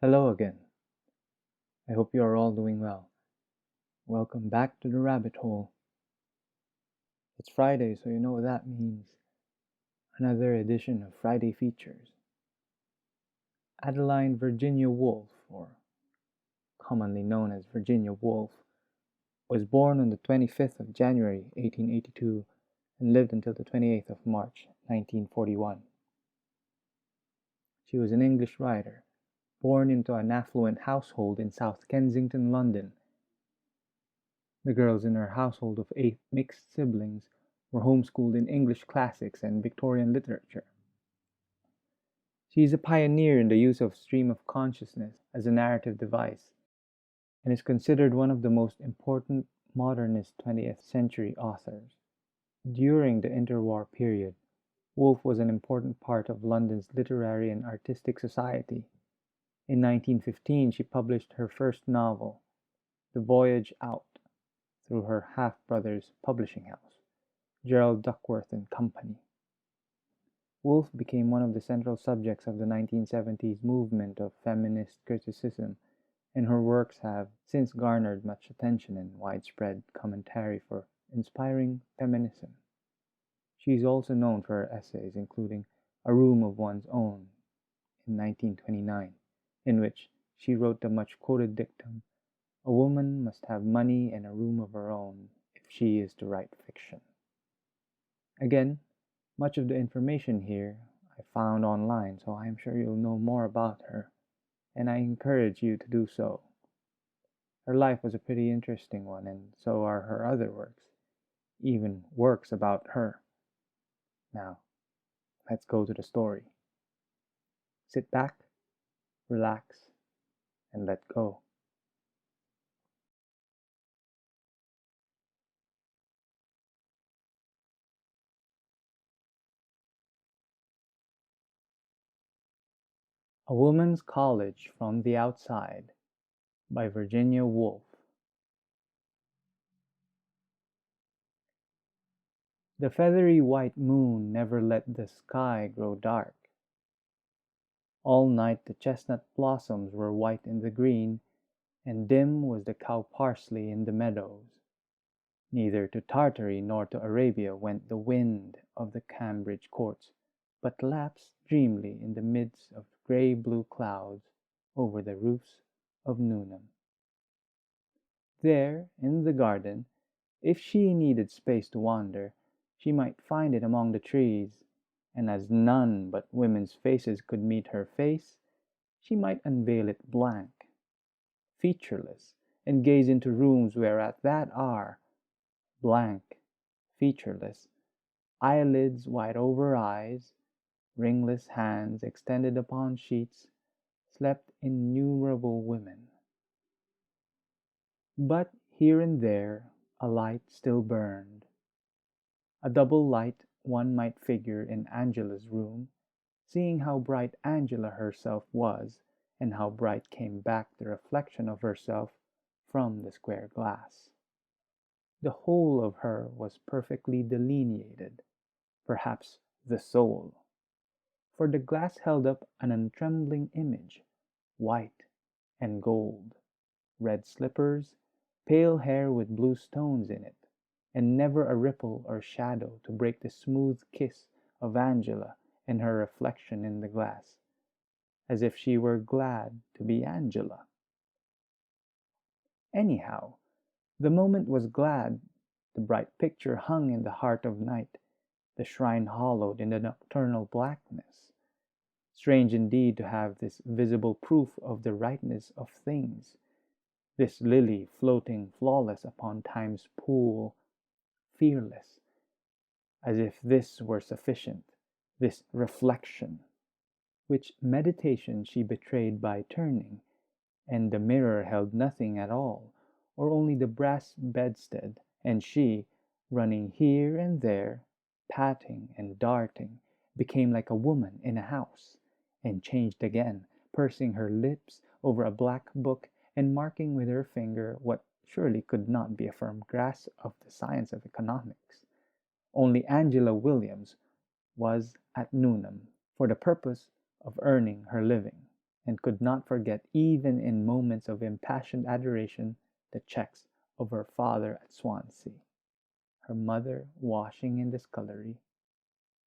Hello again. I hope you are all doing well. Welcome back to the rabbit hole. It's Friday, so you know what that means. Another edition of Friday Features. Adeline Virginia Woolf, or commonly known as Virginia Woolf, was born on the 25th of January 1882 and lived until the 28th of March 1941. She was an English writer, born into an affluent household in South Kensington, London. The girls in her household of 8 mixed siblings were homeschooled in English classics and Victorian literature. She is a pioneer in the use of stream of consciousness as a narrative device, and is considered one of the most important modernist 20th century authors. During the interwar period, Woolf was an important part of London's literary and artistic society. In 1915 she published her first novel, The Voyage Out, through her half-brother's publishing house, Gerald Duckworth and Company. Woolf became one of the central subjects of the 1970s movement of feminist criticism, and her works have since garnered much attention and widespread commentary for inspiring feminism. She is also known for her essays, including A Room of One's Own in 1929, in which she wrote the much-quoted dictum, "A woman must have money and a room of her own if she is to write fiction." Again, much of the information here I found online, so I am sure you'll know more about her, and I encourage you to do so. Her life was a pretty interesting one, and so are her other works, even works about her. Now, let's go to the story. Sit back, relax, and let go. A Woman's College from the Outside by Virginia Woolf. The feathery white moon never let the sky grow dark. All night the chestnut blossoms were white in the green, and dim was the cow parsley in the meadows. Neither to Tartary nor to Arabia went the wind of the Cambridge courts, but lapsed dreamily in the midst of grey-blue clouds over the roofs of Newnham. There, in the garden, if she needed space to wander, she might find it among the trees, and as none but women's faces could meet her face, she might unveil it blank, featureless, and gaze into rooms where at that hour, blank, featureless, eyelids wide over eyes, ringless hands extended upon sheets, slept innumerable women. But here and there a light still burned. A double light one might figure in Angela's room, seeing how bright Angela herself was, and how bright came back the reflection of herself from the square glass. The whole of her was perfectly delineated, perhaps the soul, for the glass held up an untrembling image, white and gold, red slippers, pale hair with blue stones in it, and never a ripple or shadow to break the smooth kiss of Angela and her reflection in the glass, as if she were glad to be Angela. Anyhow, the moment was glad, the bright picture hung in the heart of night, the shrine hollowed in the nocturnal blackness. Strange indeed to have this visible proof of the rightness of things, this lily floating flawless upon time's pool, fearless, as if this were sufficient, this reflection, which meditation she betrayed by turning, and the mirror held nothing at all, or only the brass bedstead, and she, running here and there, patting and darting, became like a woman in a house, and changed again, pursing her lips over a black book, and marking with her finger what surely could not be a firm grasp of the science of economics. Only Angela Williams was at Newnham for the purpose of earning her living, and could not forget, even in moments of impassioned adoration, the checks of her father at Swansea, her mother washing in the scullery,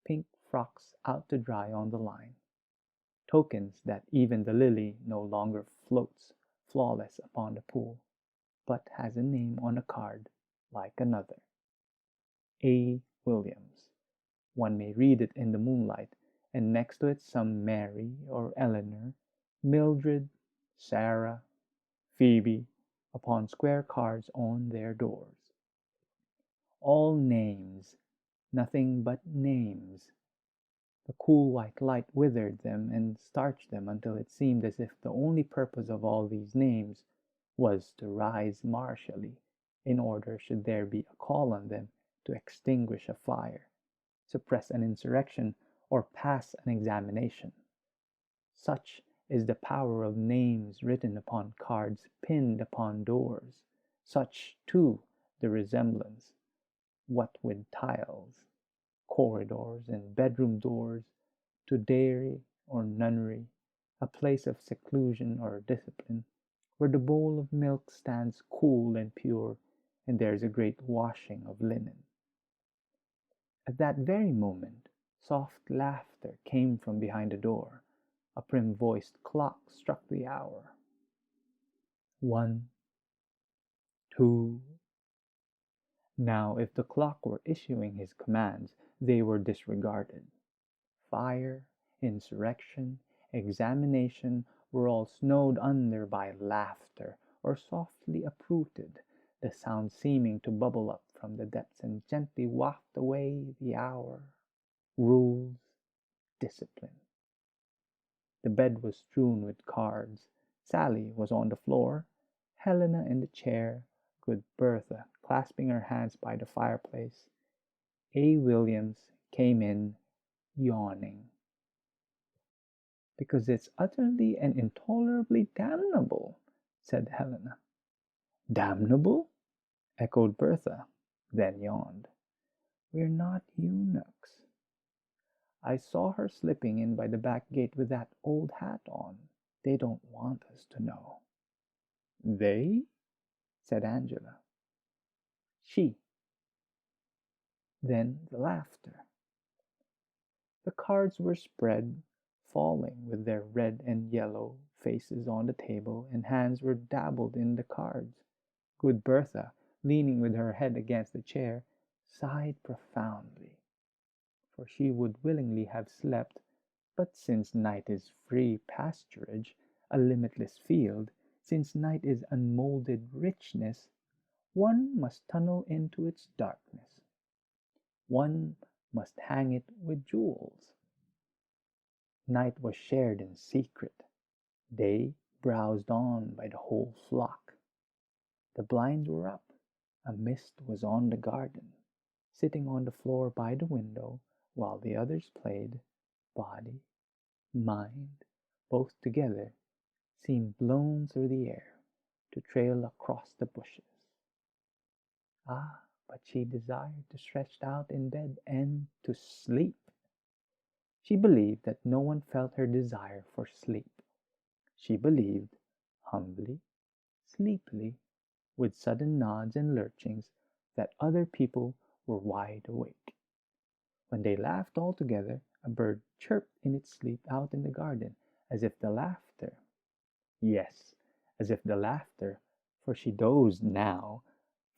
pink frocks out to dry on the line, tokens that even the lily no longer floats flawless upon the pool, but has a name on a card like another. A. Williams. One may read it in the moonlight, and next to it some Mary or Eleanor, Mildred, Sarah, Phoebe, upon square cards on their doors. All names, nothing but names. The cool white light withered them and starched them until it seemed as if the only purpose of all these names was to rise martially, in order, should there be a call on them, to extinguish a fire, suppress an insurrection, or pass an examination. Such is the power of names written upon cards pinned upon doors. Such, too, the resemblance, what with tiles, corridors, and bedroom doors, to dairy or nunnery, a place of seclusion or discipline, where the bowl of milk stands cool and pure, and there is a great washing of linen. At that very moment, soft laughter came from behind the door. A prim-voiced clock struck the hour. 1, 2. Now, if the clock were issuing his commands, they were disregarded. Fire, insurrection, examination were all snowed under by laughter, or softly uprooted, the sound seeming to bubble up from the depths and gently waft away the hour. Rules, discipline. The bed was strewn with cards. Sally was on the floor, Helena in the chair, good Bertha clasping her hands by the fireplace. A. Williams came in, yawning. "Because it's utterly and intolerably damnable," said Helena. "Damnable?" echoed Bertha, then yawned. "We're not eunuchs. I saw her slipping in by the back gate with that old hat on. They don't want us to know." "They?" said Angela. "She." Then the laughter. The cards were spread, falling with their red and yellow faces on the table, and hands were dabbled in the cards. Good Bertha, leaning with her head against the chair, sighed profoundly, for she would willingly have slept, but since night is free pasturage, a limitless field, since night is unmoulded richness, one must tunnel into its darkness. One must hang it with jewels. Night was shared in secret. Day browsed on by the whole flock. The blinds were up. A mist was on the garden, sitting on the floor by the window, while the others played. Body, mind, both together, seemed blown through the air, to trail across the bushes. Ah, but she desired to stretch out in bed and to sleep. She believed that no one felt her desire for sleep. She believed, humbly, sleepily, with sudden nods and lurchings, that other people were wide awake. When they laughed all together, a bird chirped in its sleep out in the garden, as if the laughter, yes, as if the laughter, for she dozed now,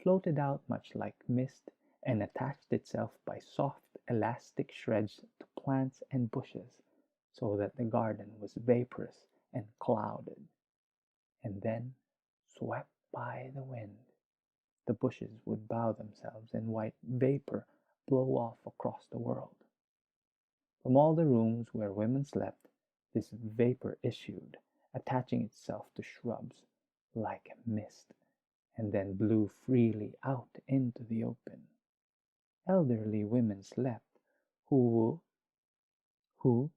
floated out much like mist, and attached itself by soft elastic shreds to plants and bushes, so that the garden was vaporous and clouded, and then, swept by the wind, the bushes would bow themselves, and white vapor blow off across the world. From all the rooms where women slept, this vapor issued, attaching itself to shrubs like mist, and then blew freely out into the open. Elderly women slept, who who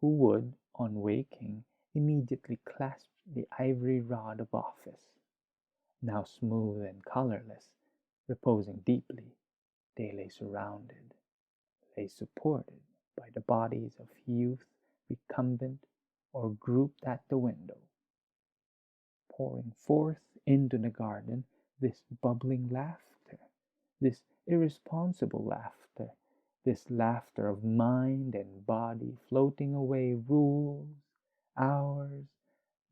would, on waking, immediately clasp the ivory rod of office. Now smooth and colorless, reposing deeply, they lay surrounded, lay supported by the bodies of youth recumbent, or grouped at the window, pouring forth into the garden this bubbling laughter, this irresponsible laughter, this laughter of mind and body floating away rules, hours,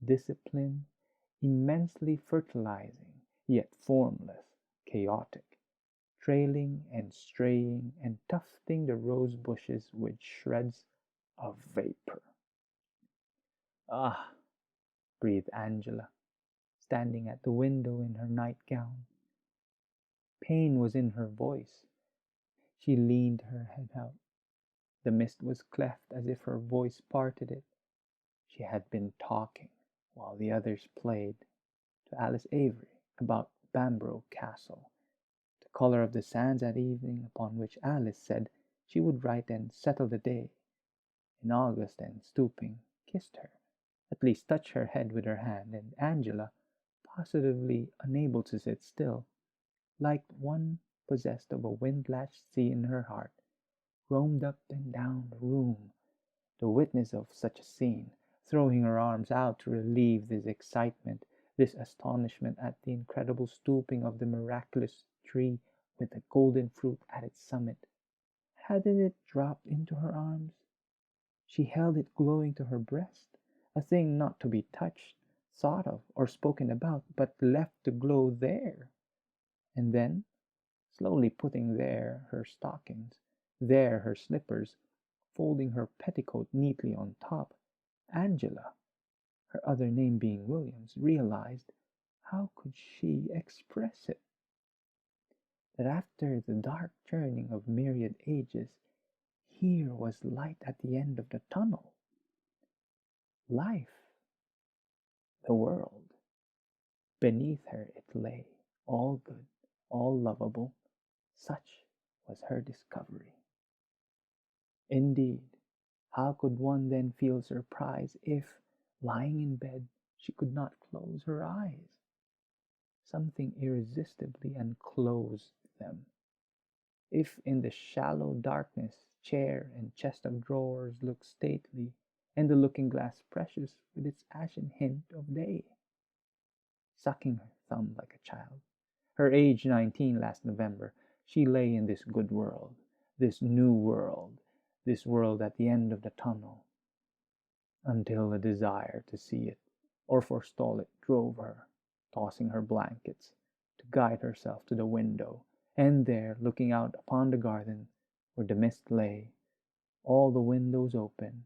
discipline, immensely fertilizing, yet formless, chaotic, trailing and straying and tufting the rose bushes with shreds of vapor. Ah, breathed Angela, standing at the window in her nightgown. Pain was in her voice. She leaned her head out. The mist was cleft as if her voice parted it. She had been talking, while the others played, to Alice Avery about Bamborough Castle, the colour of the sands at evening, upon which Alice said she would write and settle the day. And August, and stooping, kissed her, at least touched her head with her hand, and Angela, positively unable to sit still, like one possessed of a wind-lashed sea in her heart, roamed up and down the room, the witness of such a scene, throwing her arms out to relieve this excitement, this astonishment at the incredible stooping of the miraculous tree with the golden fruit at its summit. Hadn't it dropped into her arms? She held it glowing to her breast, a thing not to be touched, thought of, or spoken about, but left to glow there. And then, slowly putting there her stockings, there her slippers, folding her petticoat neatly on top, Angela, her other name being Williams, realized, how could she express it, that after the dark journey of myriad ages, here was light at the end of the tunnel. Life, the world. Beneath her it lay, all good, all lovable. Such was her discovery. Indeed, how could one then feel surprise if, lying in bed, she could not close her eyes? Something irresistibly unclosed them. If in the shallow darkness chair and chest of drawers looked stately, and the looking-glass precious with its ashen hint of day, sucking her thumb like a child, her age 19 last November, she lay in this good world, this new world, this world at the end of the tunnel, until a desire to see it or forestall it drove her, tossing her blankets, to guide herself to the window, and there, looking out upon the garden, where the mist lay, all the windows open,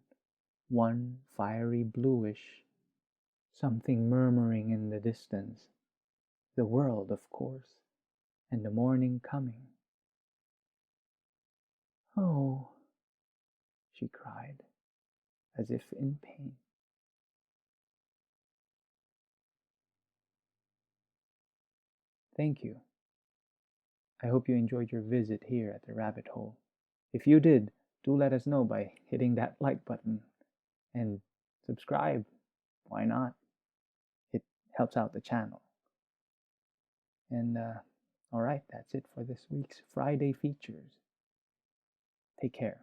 one fiery bluish, something murmuring in the distance, the world, of course, and the morning coming. Oh, she cried, as if in pain. Thank you. I hope you enjoyed your visit here at the rabbit hole. If you did, do let us know by hitting that like button and subscribe. Why not? It helps out the channel. And alright, that's it for this week's Friday features. Take care.